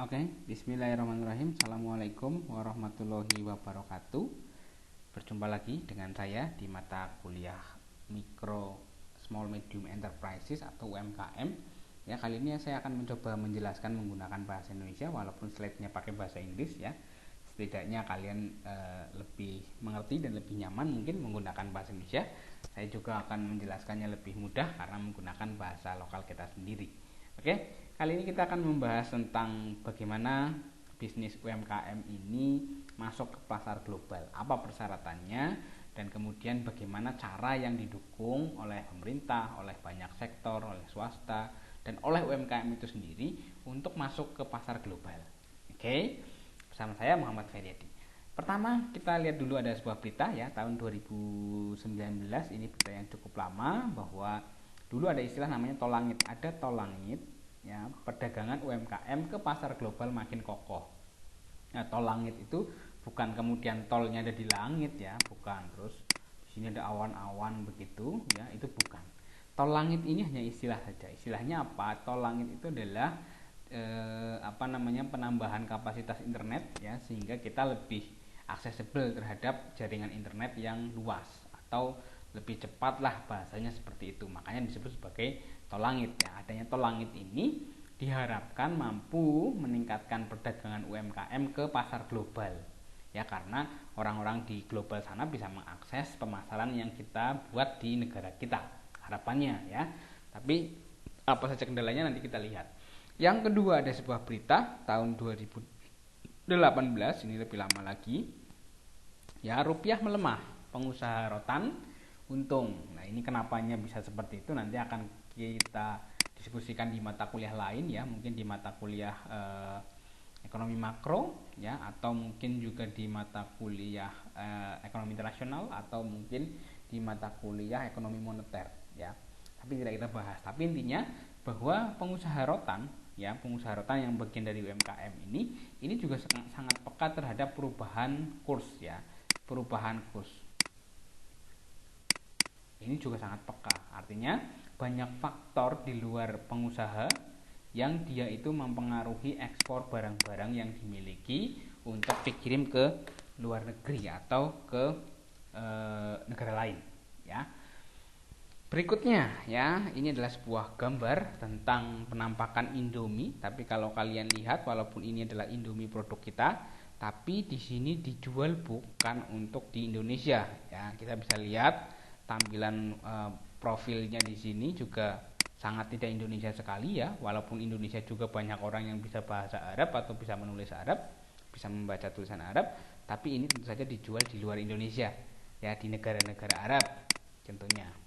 Oke, bismillahirrahmanirrahim. Assalamualaikum warahmatullahi wabarakatuh. Berjumpa lagi dengan saya di mata kuliah Mikro Small Medium Enterprises atau UMKM. Ya, kali ini saya akan mencoba menjelaskan menggunakan bahasa Indonesia walaupun slide-nya pakai bahasa Inggris ya. Setidaknya kalian lebih mengerti dan lebih nyaman mungkin menggunakan bahasa Indonesia. Saya juga akan menjelaskannya lebih mudah karena menggunakan bahasa lokal kita sendiri. Oke, kali ini kita akan membahas tentang bagaimana bisnis UMKM ini masuk ke pasar global, apa persyaratannya, dan kemudian bagaimana cara yang didukung oleh pemerintah, oleh banyak sektor, oleh swasta, dan oleh UMKM itu sendiri untuk masuk ke pasar global. Oke, bersama saya Muhammad Feryadi. Pertama, kita lihat dulu ada sebuah berita ya, tahun 2019, ini berita yang cukup lama, bahwa dulu ada istilah namanya tol langit. Ada tol langit ya, perdagangan UMKM ke pasar global makin kokoh. Nah, tol langit itu bukan kemudian tolnya ada di langit ya, bukan. Terus di sini ada awan-awan begitu ya, itu bukan. Tol langit ini hanya istilah saja. Istilahnya apa? Tol langit itu adalah penambahan kapasitas internet ya, sehingga kita lebih aksesibel terhadap jaringan internet yang luas atau lebih cepat lah, bahasanya seperti itu. Makanya disebut sebagai tol langit ya. Adanya tol langit ini diharapkan mampu meningkatkan perdagangan UMKM ke pasar global ya, karena orang-orang di global sana bisa mengakses pemasaran yang kita buat di negara kita, harapannya ya. Tapi apa saja kendalanya nanti kita lihat. Yang kedua, ada sebuah berita tahun 2018, ini lebih lama lagi ya, rupiah melemah, pengusaha rotan untung. Nah, ini kenapanya bisa seperti itu nanti akan kita diskusikan di mata kuliah lain ya, mungkin di mata kuliah ekonomi makro ya, atau mungkin juga di mata kuliah ekonomi internasional, atau mungkin di mata kuliah ekonomi moneter ya. Tapi tidak kita bahas. Tapi intinya bahwa pengusaha rotan ya, pengusaha rotan yang bagian dari UMKM ini juga sangat peka terhadap perubahan kurs ya. Perubahan kurs ini juga sangat peka. Artinya banyak faktor di luar pengusaha yang dia itu mempengaruhi ekspor barang-barang yang dimiliki untuk dikirim ke luar negeri atau ke negara lain ya. Berikutnya ya, ini adalah sebuah gambar tentang penampakan Indomie. Tapi kalau kalian lihat, walaupun ini adalah Indomie produk kita, tapi di sini dijual bukan untuk di Indonesia ya. Kita bisa lihat tampilan profilnya di sini juga sangat tidak Indonesia sekali ya. Walaupun Indonesia juga banyak orang yang bisa bahasa Arab atau bisa menulis Arab, bisa membaca tulisan Arab, tapi ini tentu saja dijual di luar Indonesia ya, di negara-negara Arab contohnya.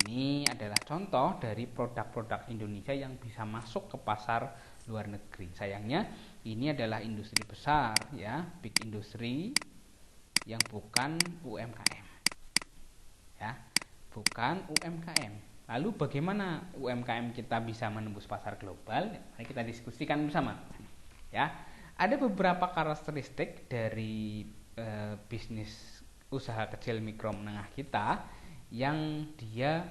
Ini adalah contoh dari produk-produk Indonesia yang bisa masuk ke pasar luar negeri. Sayangnya ini adalah industri besar ya, big industry yang bukan UMKM ya, bukan UMKM. Lalu bagaimana UMKM kita bisa menembus pasar global? Mari kita diskusikan bersama ya. Ada beberapa karakteristik dari bisnis usaha kecil mikro menengah kita yang dia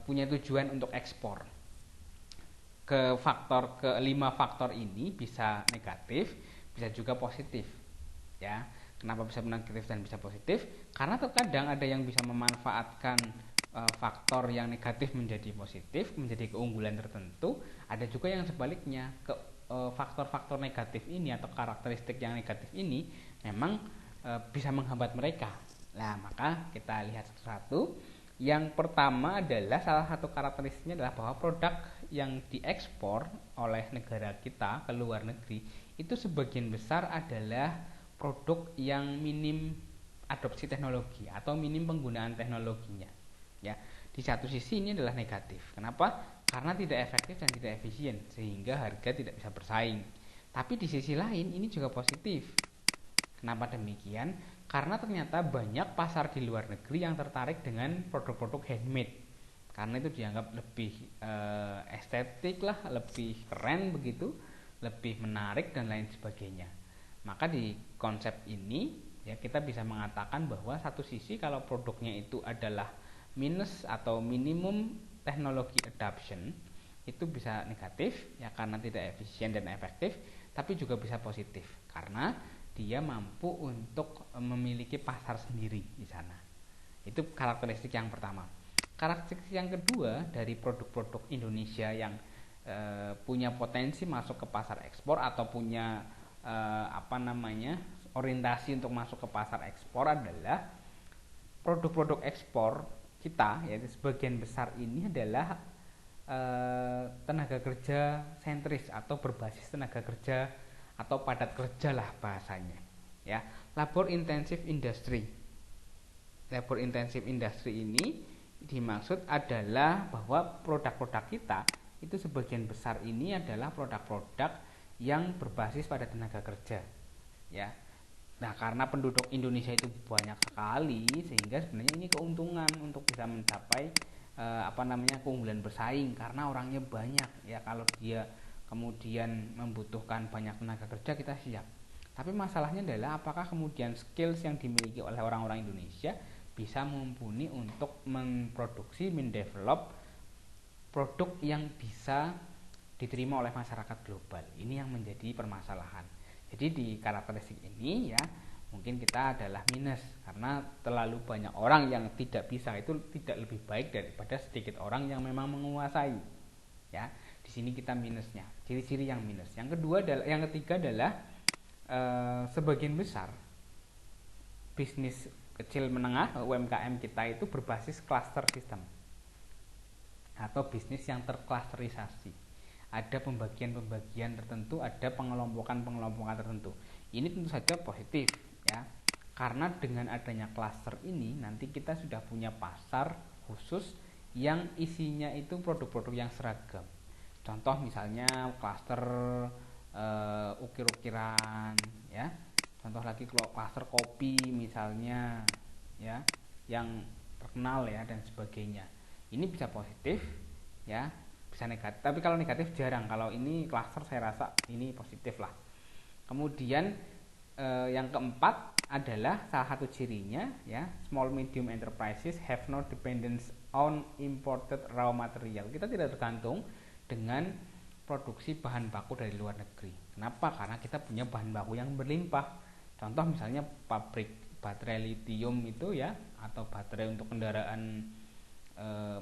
punya tujuan untuk ekspor. Ke 5 faktor ini bisa negatif, bisa juga positif ya. Kenapa bisa negatif dan bisa positif? Karena terkadang ada yang bisa memanfaatkan faktor yang negatif menjadi positif, menjadi keunggulan tertentu. Ada juga yang sebaliknya, faktor-faktor negatif ini atau karakteristik yang negatif ini memang bisa menghambat mereka. Nah, maka kita lihat satu-satu. Yang pertama adalah, salah satu karakteristiknya adalah bahwa produk yang diekspor oleh negara kita ke luar negeri itu sebagian besar adalah produk yang minim adopsi teknologi atau minim penggunaan teknologinya. Ya, di satu sisi ini adalah negatif. Kenapa? Karena tidak efektif dan tidak efisien sehingga harga tidak bisa bersaing. Tapi di sisi lain ini juga positif. Kenapa demikian? Karena ternyata banyak pasar di luar negeri yang tertarik dengan produk-produk handmade. Karena itu dianggap lebih estetik lah, lebih keren begitu, lebih menarik dan lain sebagainya. Maka di konsep ini ya, kita bisa mengatakan bahwa satu sisi kalau produknya itu adalah minus atau minimum teknologi adoption, itu bisa negatif ya karena tidak efisien dan efektif, tapi juga bisa positif karena dia mampu untuk memiliki pasar sendiri di sana. Itu karakteristik yang pertama. Karakteristik yang kedua dari produk-produk Indonesia yang punya potensi masuk ke pasar ekspor atau punya orientasi untuk masuk ke pasar ekspor adalah produk-produk ekspor kita, yaitu sebagian besar ini adalah tenaga kerja sentris atau berbasis tenaga kerja atau padat kerja lah bahasanya ya. Labor intensive industry ini dimaksud adalah bahwa produk-produk kita itu sebagian besar ini adalah produk-produk yang berbasis pada tenaga kerja ya. Nah, karena penduduk Indonesia itu banyak sekali sehingga sebenarnya ini keuntungan untuk bisa mencapai keunggulan bersaing karena orangnya banyak ya. Kalau dia kemudian membutuhkan banyak tenaga kerja, kita siap. Tapi masalahnya adalah apakah kemudian skills yang dimiliki oleh orang-orang Indonesia bisa mumpuni untuk memproduksi, mendevelop produk yang bisa diterima oleh masyarakat global. Ini yang menjadi permasalahan. Jadi di karakteristik ini ya mungkin kita adalah minus karena terlalu banyak orang yang tidak bisa, itu tidak lebih baik daripada sedikit orang yang memang menguasai. Ya, di sini kita minusnya, ciri-ciri yang minus. Yang ketiga adalah sebagian besar bisnis kecil menengah UMKM kita itu berbasis cluster system atau bisnis yang terklasterisasi. Ada pembagian-pembagian tertentu, ada pengelompokan tertentu. Ini tentu saja positif ya. Karena dengan adanya klaster ini nanti kita sudah punya pasar khusus yang isinya itu produk-produk yang seragam. Contoh misalnya klaster ukir-ukiran ya. Contoh lagi klaster kopi misalnya ya, yang terkenal ya dan sebagainya. Ini bisa positif ya, bisa negatif, tapi kalau negatif jarang. Kalau ini cluster saya rasa ini positif lah. Kemudian yang keempat adalah salah satu cirinya ya, small medium enterprises have no dependence on imported raw material. Kita tidak tergantung dengan produksi bahan baku dari luar negeri. Kenapa? Karena kita punya bahan baku yang berlimpah. Contoh misalnya pabrik baterai lithium itu ya, atau baterai untuk kendaraan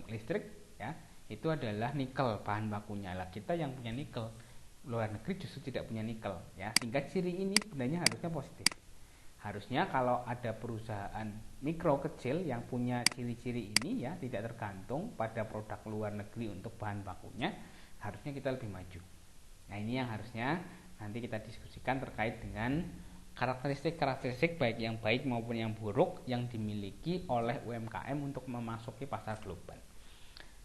listrik ya, itu adalah nikel bahan bakunya. Lah kita yang punya nikel, luar negeri justru tidak punya nikel ya. Sehingga ciri ini sebenarnya harusnya positif. Harusnya kalau ada perusahaan mikro kecil yang punya ciri-ciri ini ya, tidak tergantung pada produk luar negeri untuk bahan bakunya, harusnya kita lebih maju. Nah, ini yang harusnya nanti kita diskusikan terkait dengan karakteristik baik yang baik maupun yang buruk yang dimiliki oleh UMKM untuk memasuki pasar global.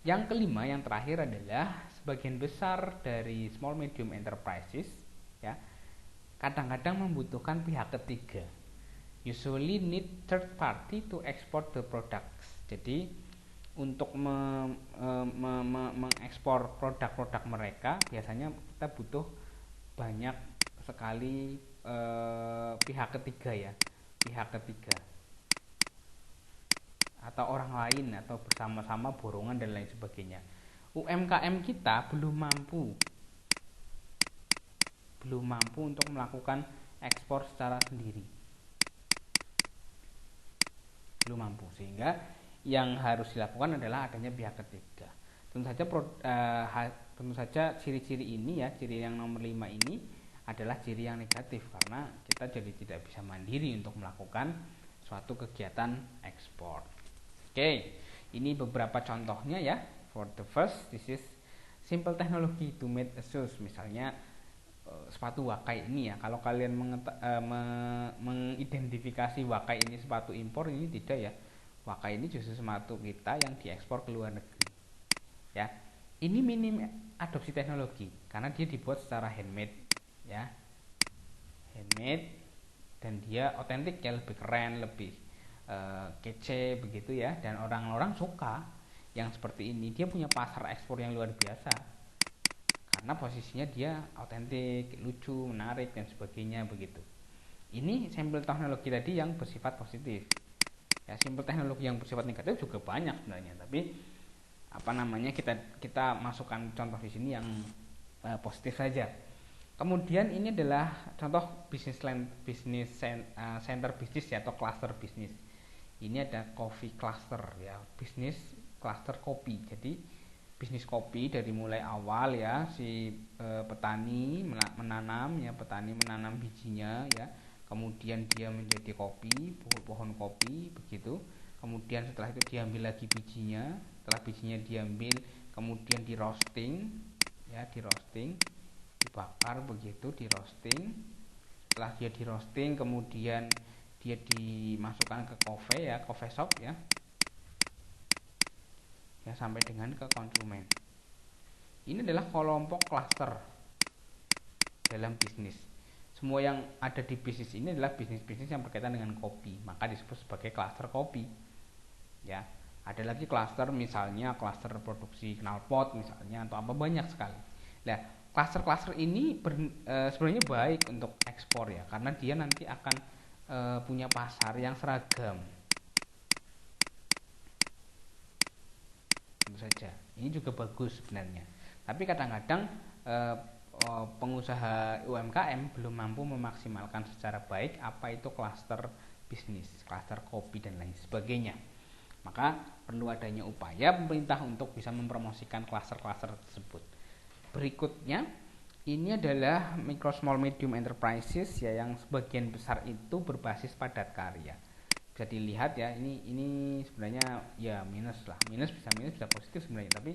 Yang kelima, yang terakhir adalah sebagian besar dari small medium enterprises ya kadang-kadang membutuhkan pihak ketiga. Usually need third party to export the products. Jadi untuk mengekspor produk-produk mereka biasanya kita butuh banyak sekali pihak ketiga ya, pihak ketiga atau orang lain atau bersama-sama borongan dan lain sebagainya. UMKM kita belum mampu untuk melakukan ekspor secara sendiri, belum mampu, sehingga yang harus dilakukan adalah adanya pihak ketiga. Tentu saja ciri-ciri ini ya, ciri yang nomor 5 ini adalah ciri yang negatif karena kita jadi tidak bisa mandiri untuk melakukan suatu kegiatan ekspor. Oke, ini beberapa contohnya ya. For the first, this is simple technology to make a shoes. Misalnya sepatu Wakai ini ya. Kalau kalian mengidentifikasi Wakai ini sepatu impor, ini tidak ya. Wakai ini justru sepatu kita yang diekspor ke luar negeri. Ya, ini minim adopsi teknologi karena dia dibuat secara handmade ya, handmade, dan dia otentik ya, lebih keren, lebih kece begitu ya, dan orang-orang suka yang seperti ini. Dia punya pasar ekspor yang luar biasa karena posisinya dia otentik, lucu, menarik dan sebagainya begitu. Ini sampel teknologi tadi yang bersifat positif ya. Sampel teknologi yang bersifat negatif juga banyak sebenarnya, tapi kita masukkan contoh di sini yang positif saja. Kemudian ini adalah contoh center bisnis ya, atau cluster bisnis. Ini ada coffee cluster ya, bisnis cluster kopi. Jadi bisnis kopi dari mulai awal ya, si petani menanam bijinya ya, kemudian dia menjadi kopi, pohon kopi begitu. Kemudian setelah itu diambil lagi bijinya, setelah bijinya diambil kemudian di roasting, dibakar begitu, di roasting. Setelah dia di roasting kemudian dia dimasukkan ke coffee shop ya, sampai dengan ke konsumen. Ini adalah kelompok cluster dalam bisnis. Semua yang ada di bisnis ini adalah bisnis-bisnis yang berkaitan dengan kopi, maka disebut sebagai cluster kopi. Ya, ada lagi cluster, misalnya cluster produksi knalpot misalnya, atau apa, banyak sekali. Nah, cluster-cluster ini sebenarnya baik untuk ekspor ya, karena dia nanti akan punya pasar yang seragam. Tentu saja, ini juga bagus sebenarnya. Tapi kadang-kadang pengusaha UMKM belum mampu memaksimalkan secara baik apa itu cluster bisnis, cluster kopi dan lain sebagainya. Maka perlu adanya upaya pemerintah untuk bisa mempromosikan cluster-cluster tersebut. Berikutnya, ini adalah micro small medium enterprises ya, yang sebagian besar itu berbasis padat karya. Bisa dilihat ya, ini sebenarnya ya minus bisa positif sebenarnya, tapi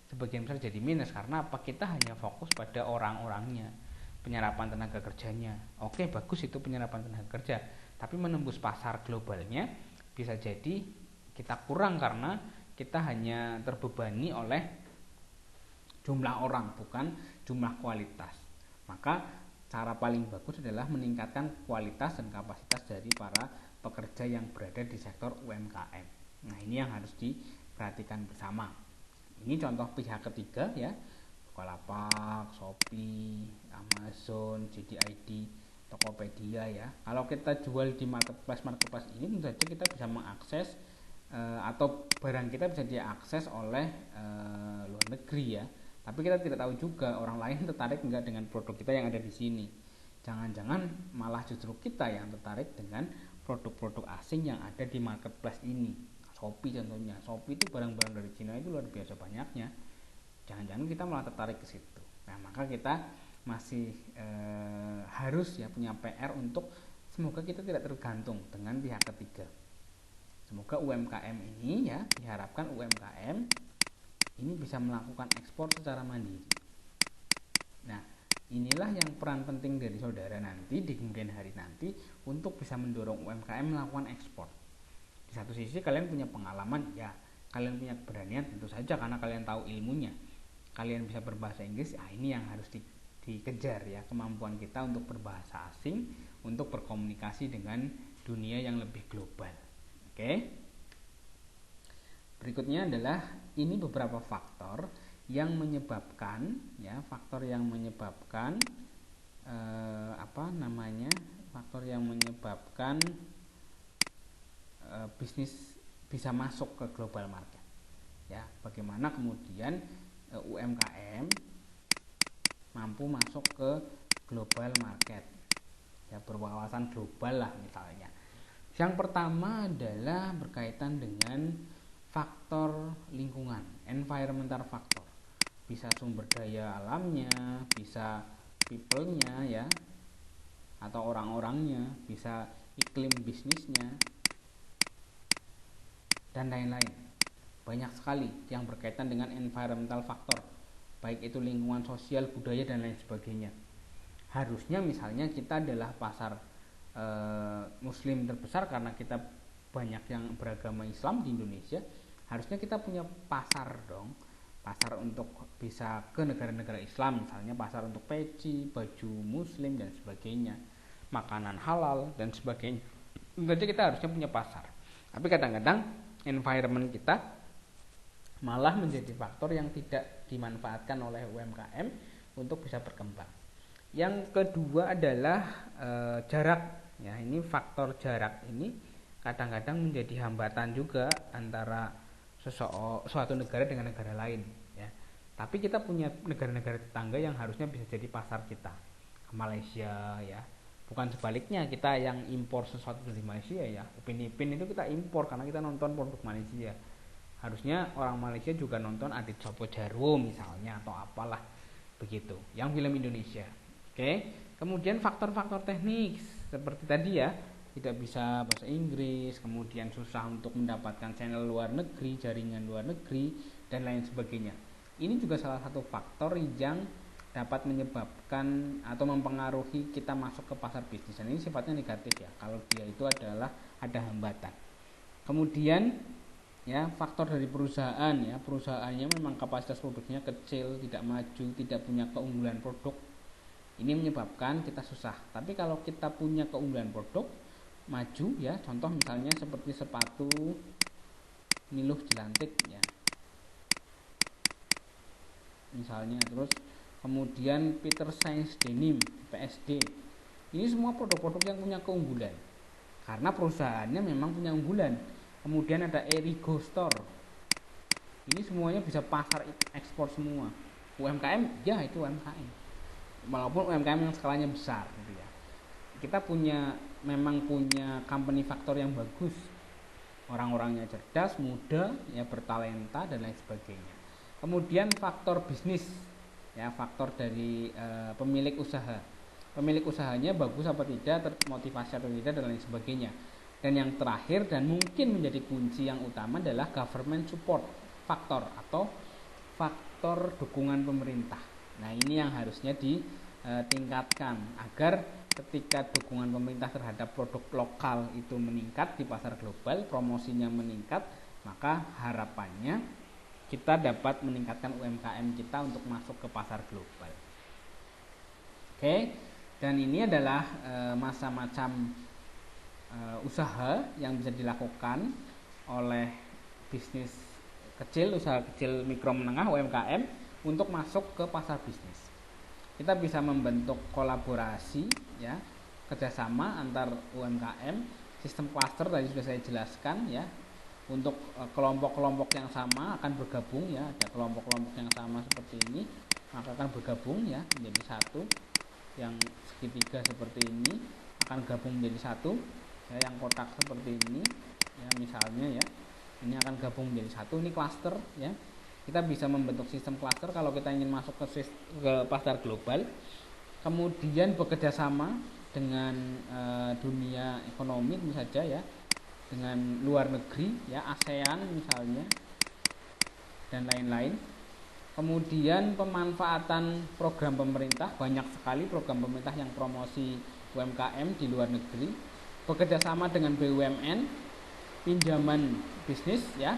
sebagian besar jadi minus karena apa? Kita hanya fokus pada orang-orangnya, penyerapan tenaga kerjanya. Oke, bagus itu penyerapan tenaga kerja, tapi menembus pasar globalnya bisa jadi kita kurang karena kita hanya terbebani oleh jumlah orang, bukan jumlah kualitas. Maka cara paling bagus adalah meningkatkan kualitas dan kapasitas dari para pekerja yang berada di sektor UMKM. Nah, ini yang harus diperhatikan bersama. Ini contoh pihak ketiga ya, Bukalapak, Shopee, Amazon, JDID, Tokopedia ya. Kalau kita jual di marketplace ini, tentu saja kita bisa mengakses atau barang kita bisa diakses oleh luar negeri ya. Tapi kita tidak tahu juga orang lain tertarik enggak dengan produk kita yang ada di sini. Jangan-jangan malah justru kita yang tertarik dengan produk-produk asing yang ada di marketplace ini. Shopee contohnya, Shopee itu barang-barang dari Cina itu luar biasa banyaknya. Jangan-jangan kita malah tertarik ke situ. Nah, maka kita masih harus ya punya PR untuk semoga kita tidak tergantung dengan pihak ketiga. Semoga UMKM ini ya, diharapkan UMKM ini bisa melakukan ekspor secara mandiri. Nah, inilah yang peran penting dari saudara nanti di kemudian hari nanti untuk bisa mendorong UMKM melakukan ekspor. Di satu sisi kalian punya pengalaman ya, kalian punya keberanian tentu saja karena kalian tahu ilmunya. Kalian bisa berbahasa Inggris, ini yang harus dikejar ya, kemampuan kita untuk berbahasa asing, untuk berkomunikasi dengan dunia yang lebih global. Oke. Berikutnya adalah ini beberapa faktor yang menyebabkan bisnis bisa masuk ke global market. Ya, bagaimana kemudian UMKM mampu masuk ke global market. Ya, berwawasan global lah misalnya. Yang pertama adalah berkaitan dengan faktor lingkungan, environmental factor. Bisa sumber daya alamnya, bisa people-nya ya, atau orang-orangnya, bisa iklim bisnisnya, dan lain-lain. Banyak sekali yang berkaitan dengan environmental factor, baik itu lingkungan sosial, budaya, dan lain sebagainya. Harusnya misalnya kita adalah pasar Muslim terbesar karena kita banyak yang beragama Islam di Indonesia. Harusnya kita punya pasar dong, pasar untuk bisa ke negara-negara Islam, misalnya pasar untuk peci, baju Muslim dan sebagainya, makanan halal dan sebagainya. Jadi kita harusnya punya pasar. Tapi kadang-kadang environment kita malah menjadi faktor yang tidak dimanfaatkan oleh UMKM untuk bisa berkembang. Yang kedua adalah jarak. Ya, ini faktor jarak ini kadang-kadang menjadi hambatan juga antara suatu negara dengan negara lain ya. Tapi kita punya negara-negara tetangga yang harusnya bisa jadi pasar kita. Malaysia ya. Bukan sebaliknya kita yang impor sesuatu dari Malaysia ya. Upin Ipin itu kita impor karena kita nonton produk Malaysia. Harusnya orang Malaysia juga nonton Adit Sopo Jarwo misalnya atau apalah begitu. Yang film Indonesia. Oke. Kemudian faktor-faktor teknis seperti tadi ya, tidak bisa bahasa Inggris, kemudian susah untuk mendapatkan channel luar negeri, jaringan luar negeri, dan lain sebagainya. Ini juga salah satu faktor yang dapat menyebabkan atau mempengaruhi kita masuk ke pasar bisnis. Dan ini sifatnya negatif ya, kalau dia itu adalah ada hambatan. Kemudian ya, faktor dari perusahaan ya, perusahaannya memang kapasitas produksinya kecil, tidak maju, tidak punya keunggulan produk. Ini menyebabkan kita susah. Tapi kalau kita punya keunggulan produk, maju ya, contoh misalnya seperti sepatu Niluh Jelantik ya, misalnya, terus kemudian Peter Saint Denim PSD. Ini semua produk-produk yang punya keunggulan karena perusahaannya memang punya unggulan. Kemudian ada Erigo Store. Ini semuanya bisa pasar ekspor semua. UMKM ya, itu UMKM. Walaupun UMKM yang skalanya besar gitu ya. Kita memang punya company factor yang bagus. Orang-orangnya cerdas, muda, ya, bertalenta dan lain sebagainya. Kemudian faktor bisnis ya, faktor dari pemilik usaha. Pemilik usahanya bagus apa tidak, termotivasi atau tidak, dan lain sebagainya. Dan yang terakhir dan mungkin menjadi kunci yang utama adalah government support faktor atau faktor dukungan pemerintah. Nah, ini yang harusnya ditingkatkan agar ketika dukungan pemerintah terhadap produk lokal itu meningkat di pasar global, promosinya meningkat, maka harapannya kita dapat meningkatkan UMKM kita untuk masuk ke pasar global. Oke, dan ini adalah macam-macam usaha yang bisa dilakukan oleh bisnis kecil, usaha kecil mikro menengah UMKM untuk masuk ke pasar bisnis. Kita bisa membentuk kolaborasi ya, kerjasama antar UMKM, sistem cluster tadi sudah saya jelaskan ya. Untuk kelompok-kelompok yang sama akan bergabung ya, ada kelompok-kelompok yang sama seperti ini, maka akan bergabung ya menjadi satu. Yang segitiga seperti ini akan gabung menjadi satu ya, yang kotak seperti ini ya misalnya ya, ini akan gabung menjadi satu, ini cluster ya. Kita bisa membentuk sistem cluster kalau kita ingin masuk ke pasar global. Kemudian bekerja sama dengan dunia ekonomi tentu saja ya, dengan luar negeri ya, ASEAN misalnya, dan lain-lain. Kemudian pemanfaatan program pemerintah, banyak sekali program pemerintah yang promosi UMKM di luar negeri. Bekerja sama dengan BUMN, pinjaman bisnis ya.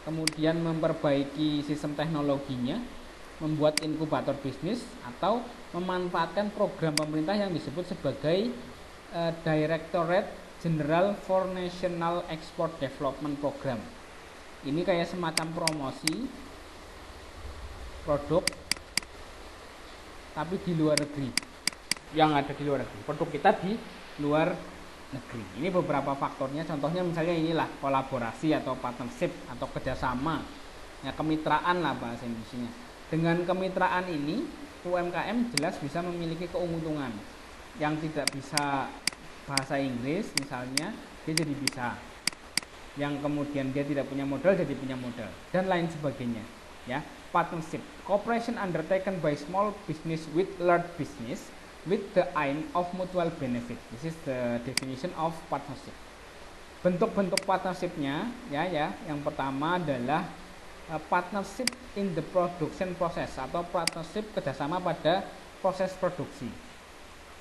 Kemudian memperbaiki sistem teknologinya, membuat inkubator bisnis, atau memanfaatkan program pemerintah yang disebut sebagai Directorate General for National Export Development Program. Ini kayak semacam promosi produk tapi di luar negeri, yang ada di luar negeri, produk kita di luar negeri. Ini beberapa faktornya, contohnya misalnya inilah kolaborasi atau partnership atau kerjasama ya, kemitraan lah bahasa Indonesia. Dengan kemitraan ini UMKM jelas bisa memiliki keuntungan. Yang tidak bisa bahasa Inggris misalnya, dia jadi bisa. Yang kemudian dia tidak punya modal jadi punya modal, dan lain sebagainya ya. Partnership, cooperation undertaken by small business with large business with the aim of mutual benefit. This is the definition of partnership. Bentuk-bentuk partnershipnya ya, yang pertama adalah partnership in the production process atau partnership kerjasama pada proses produksi,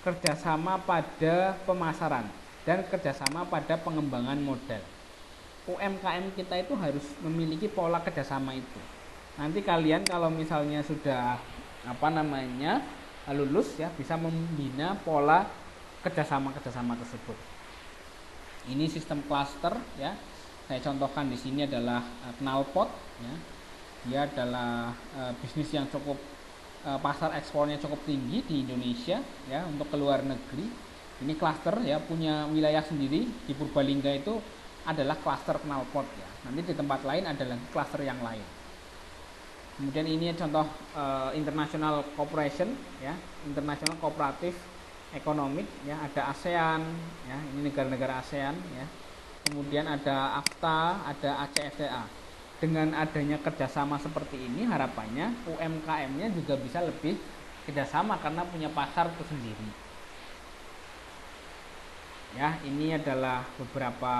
kerjasama pada pemasaran, dan kerjasama pada pengembangan modal. UMKM kita itu harus memiliki pola kerjasama itu. Nanti kalian kalau misalnya sudah lulus ya, bisa membina pola kerjasama tersebut. Ini sistem cluster ya. Saya contohkan di sini adalah knalpot ya. Dia adalah bisnis yang cukup pasar ekspornya cukup tinggi di Indonesia ya, untuk ke luar negeri. Ini cluster ya, punya wilayah sendiri di Purbalingga itu adalah klaster knalpot ya. Nanti di tempat lain adalah klaster yang lain. Kemudian ini contoh international cooperation ya, international kooperatif ekonomik ya, ada ASEAN ya, ini negara-negara ASEAN ya. Kemudian ada AFTA, ada ACFTA. Dengan adanya kerjasama seperti ini, harapannya UMKM-nya juga bisa lebih kerjasama karena punya pasar tersendiri. Ya, ini adalah beberapa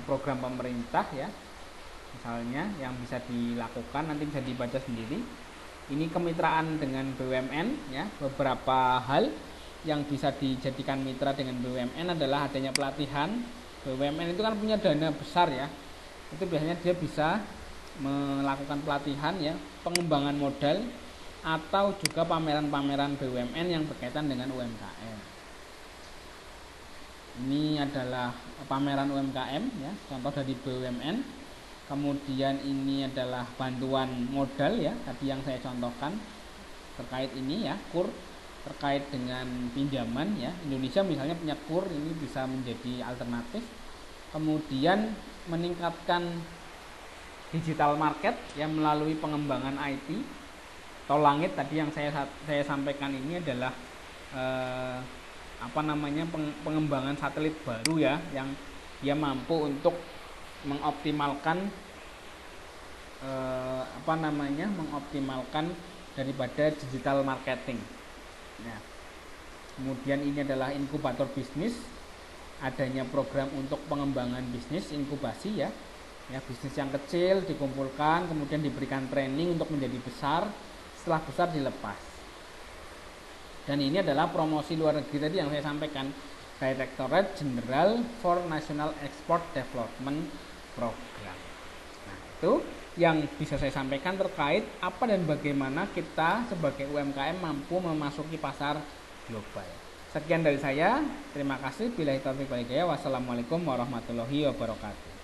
program pemerintah ya, misalnya yang bisa dilakukan, nanti bisa dibaca sendiri. Ini kemitraan dengan BUMN ya, beberapa hal yang bisa dijadikan mitra dengan BUMN adalah adanya pelatihan. BUMN itu kan punya dana besar ya, itu biasanya dia bisa melakukan pelatihan ya, pengembangan modal atau juga pameran-pameran BUMN yang berkaitan dengan UMKM. Ini adalah pameran UMKM ya, contoh dari BUMN. Kemudian ini adalah bantuan modal ya, tadi yang saya contohkan terkait ini ya, KUR terkait dengan pinjaman ya. Indonesia misalnya punya KUR, ini bisa menjadi alternatif. Kemudian meningkatkan digital market ya melalui pengembangan IT. Tol langit tadi yang saya sampaikan ini adalah pengembangan satelit baru ya, yang dia mampu untuk mengoptimalkan mengoptimalkan daripada digital marketing. Nah, kemudian ini adalah inkubator bisnis, adanya program untuk pengembangan bisnis inkubasi ya, bisnis yang kecil dikumpulkan kemudian diberikan training untuk menjadi besar, setelah besar dilepas. Dan ini adalah promosi luar negeri tadi yang saya sampaikan, Directorate General for National Export Development Program. Nah, itu yang bisa saya sampaikan terkait apa dan bagaimana kita sebagai UMKM mampu memasuki pasar global. Sekian dari saya, terima kasih. Billahi taufiq wal hidayah. Wassalamualaikum warahmatullahi wabarakatuh.